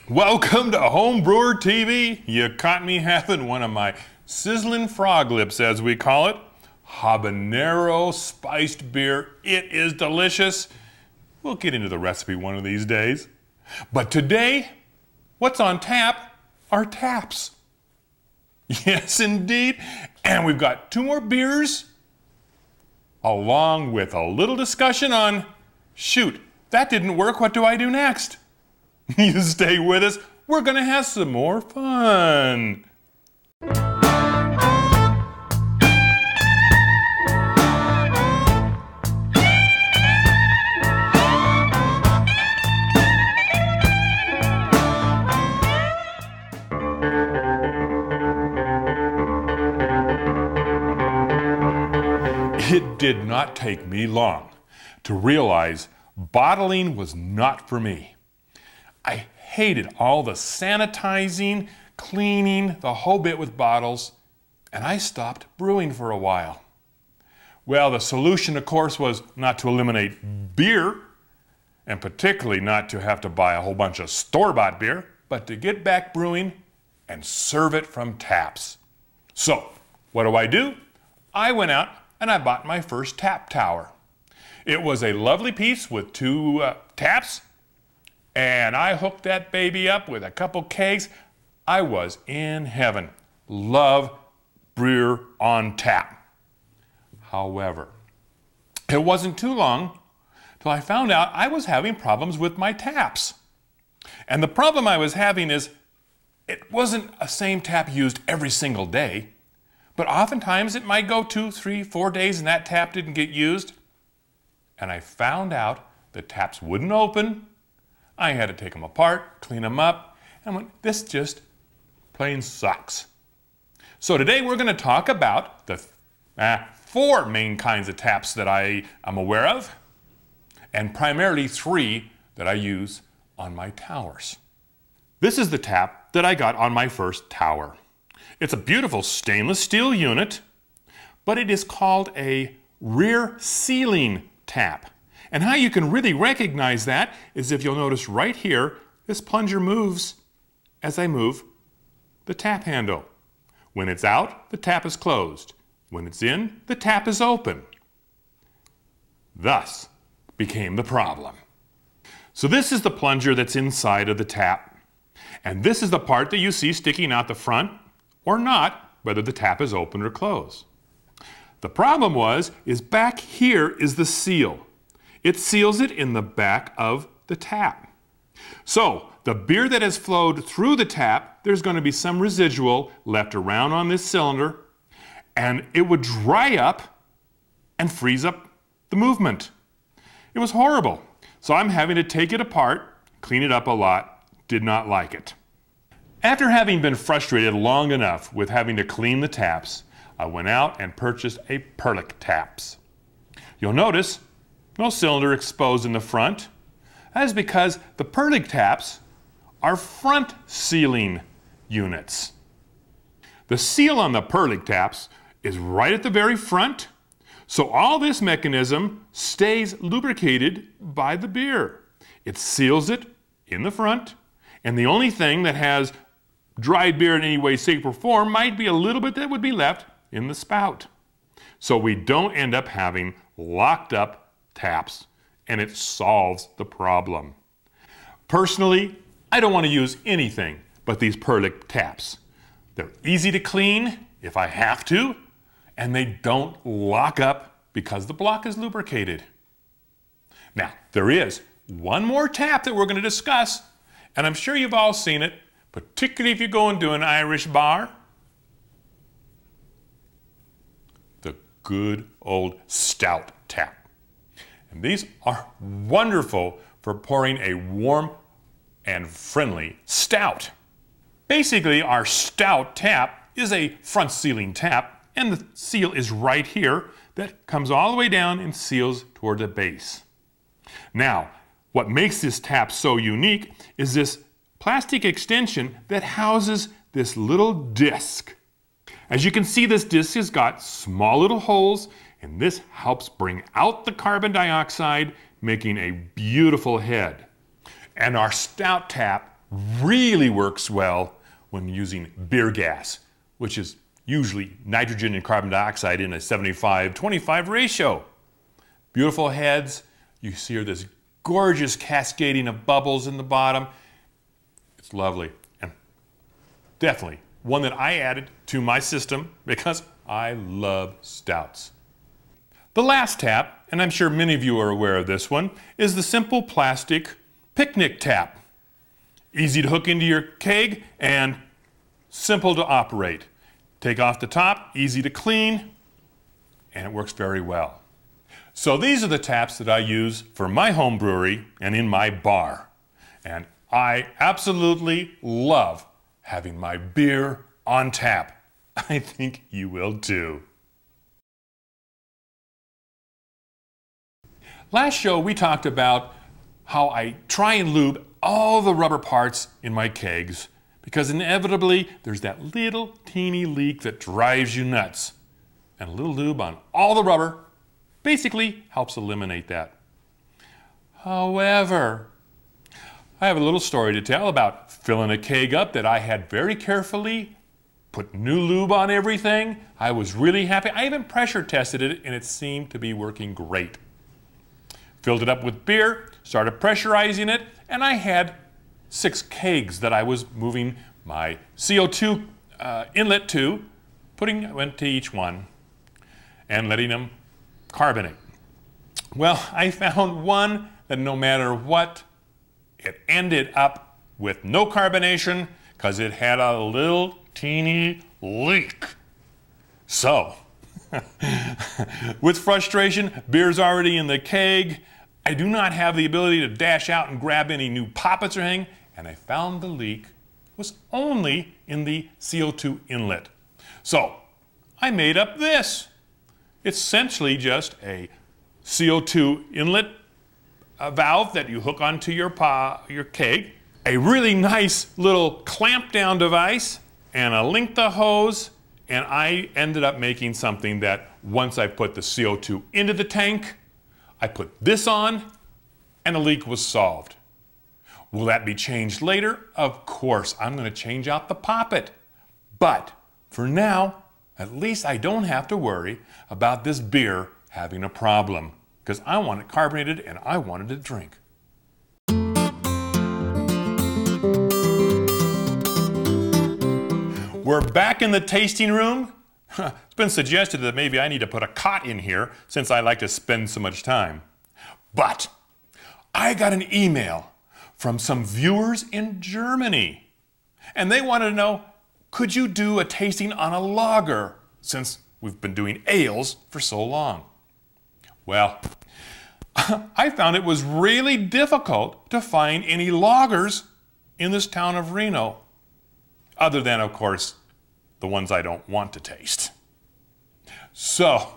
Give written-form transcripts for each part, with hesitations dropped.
Welcome to Home Brewer TV. You caught me having one of my sizzling frog lips, as we call it. Habanero spiced beer. It is delicious. We'll get into the recipe one of these days. But today, what's on tap are taps. Yes, indeed. And we've got 2 more beers, along with a little discussion on, shoot, that didn't work, what do I do next? You stay with us, we're gonna have some more fun. It did not take me long to realize bottling was not for me. I hated all the sanitizing, cleaning, the whole bit with bottles, and I stopped brewing for a while. Well, the solution, of course, was not to eliminate beer, and particularly not to have to buy a whole bunch of store-bought beer, but to get back brewing and serve it from taps. So, what do? I went out and I bought my first tap tower. It was a lovely piece with 2 taps, and I hooked that baby up with a couple kegs. I was in heaven. Love beer on tap. However, it wasn't too long till I found out I was having problems with my taps. And the problem I was having is it wasn't a same tap used every single day, but oftentimes it might go 2, 3, 4 days and that tap didn't get used. And I found out the taps wouldn't open. I had to take them apart, clean them up, and went, this just plain sucks. So today we're going to talk about the 4 main kinds of taps that I am aware of, and primarily 3 that I use on my towers. This is the tap that I got on my first tower. It's a beautiful stainless steel unit, but it is called a rear sealing tap. And how you can really recognize that is if you'll notice right here, this plunger moves as I move the tap handle. When it's out, the tap is closed. When it's in, the tap is open. Thus became the problem. So this is the plunger that's inside of the tap. And this is the part that you see sticking out the front or not, whether the tap is open or closed. The problem is back here is the seal. It seals it in the back of the tap. So the beer that has flowed through the tap, there's going to be some residual left around on this cylinder, and it would dry up and freeze up the movement. It was horrible. So I'm having to take it apart, clean it up a lot, did not like it. After having been frustrated long enough with having to clean the taps, I went out and purchased a Perlick taps. You'll notice no cylinder exposed in the front. That is because the Perlick taps are front sealing units. The seal on the Perlick taps is right at the very front, so all this mechanism stays lubricated by the beer. It seals it in the front, and the only thing that has dried beer in any way, shape, or form might be a little bit that would be left in the spout. So we don't end up having locked up taps, and it solves the problem. Personally, I don't want to use anything but these Perlick taps. They're easy to clean if I have to, and they don't lock up because the block is lubricated. Now, there is one more tap that we're going to discuss, and I'm sure you've all seen it, particularly if you go into an Irish bar. The good old stout tap. And these are wonderful for pouring a warm and friendly stout. Basically, our stout tap is a front sealing tap, and the seal is right here that comes all the way down and seals toward the base. Now, what makes this tap so unique is this plastic extension that houses this little disc. As you can see, this disc has got small little holes, and this helps bring out the carbon dioxide, making a beautiful head. And our stout tap really works well when using beer gas, which is usually nitrogen and carbon dioxide in a 75-25 ratio. Beautiful heads. You see this gorgeous cascading of bubbles in the bottom. It's lovely, and definitely one that I added to my system because I love stouts. The last tap, and I'm sure many of you are aware of this one, is the simple plastic picnic tap. Easy to hook into your keg and simple to operate. Take off the top, easy to clean, and it works very well. So these are the taps that I use for my home brewery and in my bar. And I absolutely love having my beer on tap. I think you will too. Last show we talked about how I try and lube all the rubber parts in my kegs because inevitably there's that little teeny leak that drives you nuts. And a little lube on all the rubber basically helps eliminate that. However, I have a little story to tell about filling a keg up that I had very carefully, put new lube on everything. I was really happy. I even pressure tested it and it seemed to be working great. Filled it up with beer, started pressurizing it, and I had 6 kegs that I was moving my CO2 inlet to, went to each one, and letting them carbonate. Well, I found one that no matter what, it ended up with no carbonation because it had a little teeny leak. So, with frustration, beer's already in the keg. I do not have the ability to dash out and grab any new poppets or anything, and I found the leak was only in the CO2 inlet. So, I made up this. It's essentially just a CO2 inlet valve that you hook onto your keg, a really nice little clamp down device, and a length hose, and I ended up making something that once I put the CO2 into the tank, I put this on, and the leak was solved. Will that be changed later? Of course, I'm going to change out the poppet. But for now, at least I don't have to worry about this beer having a problem, because I want it carbonated and I want it to drink. We're back in the tasting room. It's been suggested that maybe I need to put a cot in here since I like to spend so much time. But I got an email from some viewers in Germany, and they wanted to know, could you do a tasting on a lager since we've been doing ales for so long? Well, I found it was really difficult to find any lagers in this town of Reno, other than, of course, the ones I don't want to taste. So,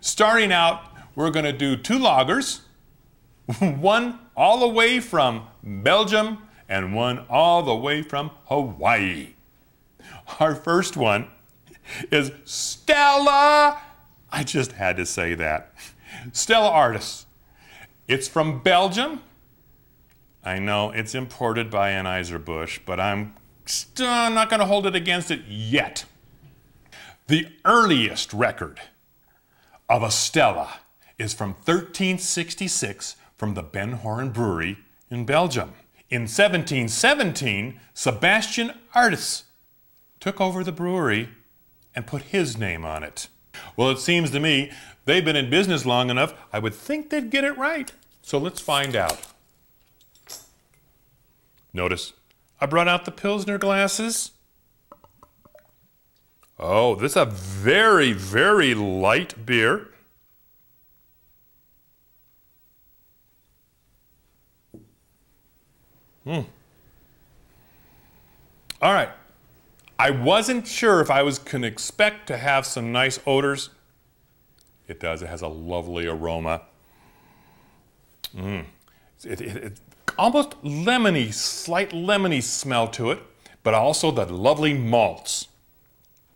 starting out, we're going to do 2 lagers, one all the way from Belgium and one all the way from Hawaii. Our first one is Stella. I just had to say that. Stella Artois. It's from Belgium. I know it's imported by Anheuser-Busch, but I'm still not going to hold it against it yet. The earliest record of a Stella is from 1366 from the Ben Horen Brewery in Belgium. In 1717, Sebastian Artois took over the brewery and put his name on it. Well, it seems to me they've been in business long enough, I would think they'd get it right. So let's find out. Notice I brought out the Pilsner glasses. Oh, this is a very, very light beer. All right. I wasn't sure if I was going to expect to have some nice odors. It does. It has a lovely aroma. It's almost lemony, slight lemony smell to it, but also the lovely malts.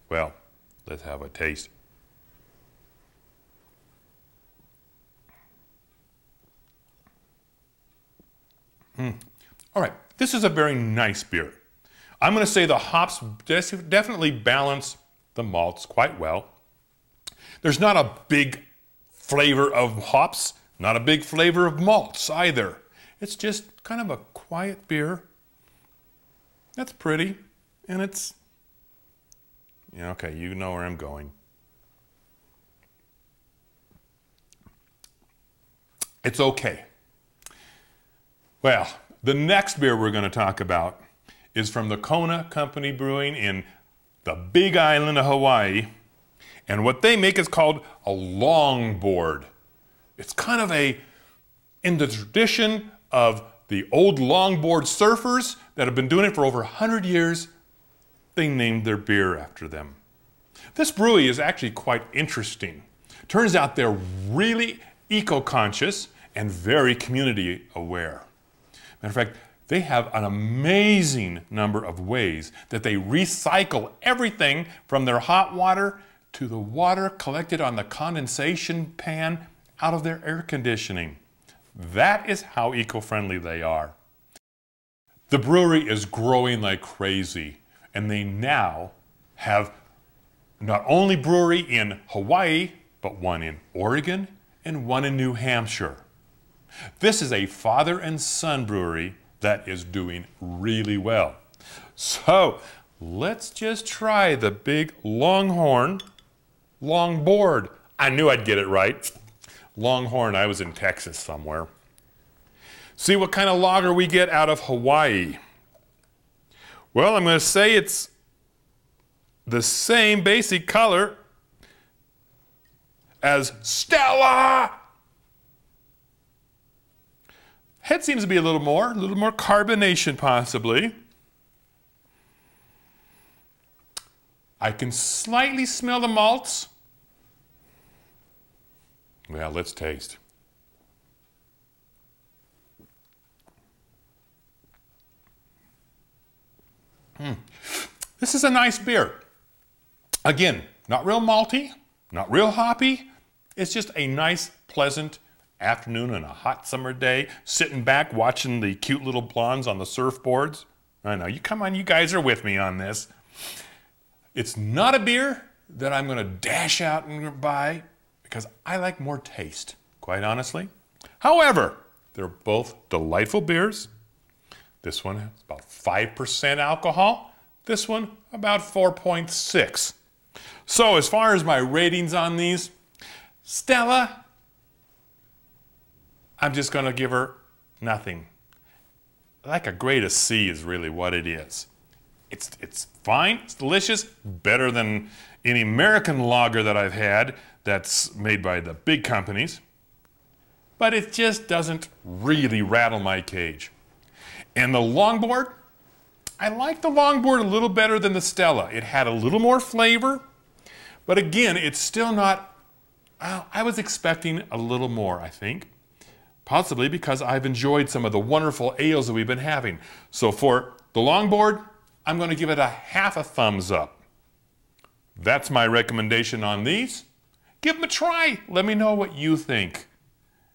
Well, let's have a taste. All right, this is a very nice beer. I'm going to say the hops definitely balance the malts quite well. There's not a big flavor of hops, not a big flavor of malts either. It's just kind of a quiet beer. That's pretty, and it's, yeah, okay, you know where I'm going. It's okay. Well, the next beer we're going to talk about is from the Kona Company Brewing in the Big Island of Hawaii. And what they make is called a longboard. It's kind of in the tradition of the old longboard surfers that have been doing it for over 100 years. They named their beer after them. This brewery is actually quite interesting. Turns out they're really eco-conscious and very community aware. Matter of fact, they have an amazing number of ways that they recycle everything from their hot water to the water collected on the condensation pan out of their air conditioning. That is how eco-friendly they are. The brewery is growing like crazy, and they now have not only brewery in Hawaii, but one in Oregon and one in New Hampshire. This is a father and son brewery that is doing really well. So let's just try the big Longhorn longboard. I knew I'd get it right. Longhorn, I was in Texas somewhere. See what kind of lager we get out of Hawaii. Well, I'm going to say it's the same basic color as Stella. Head seems to be a little more carbonation possibly. I can slightly smell the malts. Well, let's taste. This is a nice beer. Again, not real malty, not real hoppy. It's just a nice, pleasant afternoon on a hot summer day, sitting back watching the cute little blondes on the surfboards. I know, come on, you guys are with me on this. It's not a beer that I'm going to dash out and buy because I like more taste, quite honestly. However, they're both delightful beers. This one has about 5% alcohol. This one about 4.6. So as far as my ratings on these, Stella, I'm just going to give her nothing. Like a grade of C is really what it is. It's fine, it's delicious, better than any American lager that I've had that's made by the big companies. But it just doesn't really rattle my cage. And the longboard, I like the longboard a little better than the Stella. It had a little more flavor, but again, it's still not, I was expecting a little more, I think. Possibly because I've enjoyed some of the wonderful ales that we've been having. So for the longboard, I'm going to give it a half a thumbs up. That's my recommendation on these. Give them a try. Let me know what you think.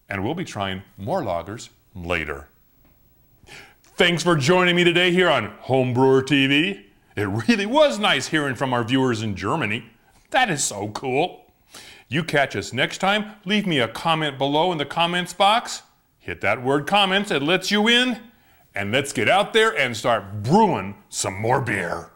And we'll be trying more lagers later. Thanks for joining me today here on Homebrewer TV. It really was nice hearing from our viewers in Germany. That is so cool. You catch us next time. Leave me a comment below in the comments box. Hit that word comments, it lets you in. And let's get out there and start brewing some more beer.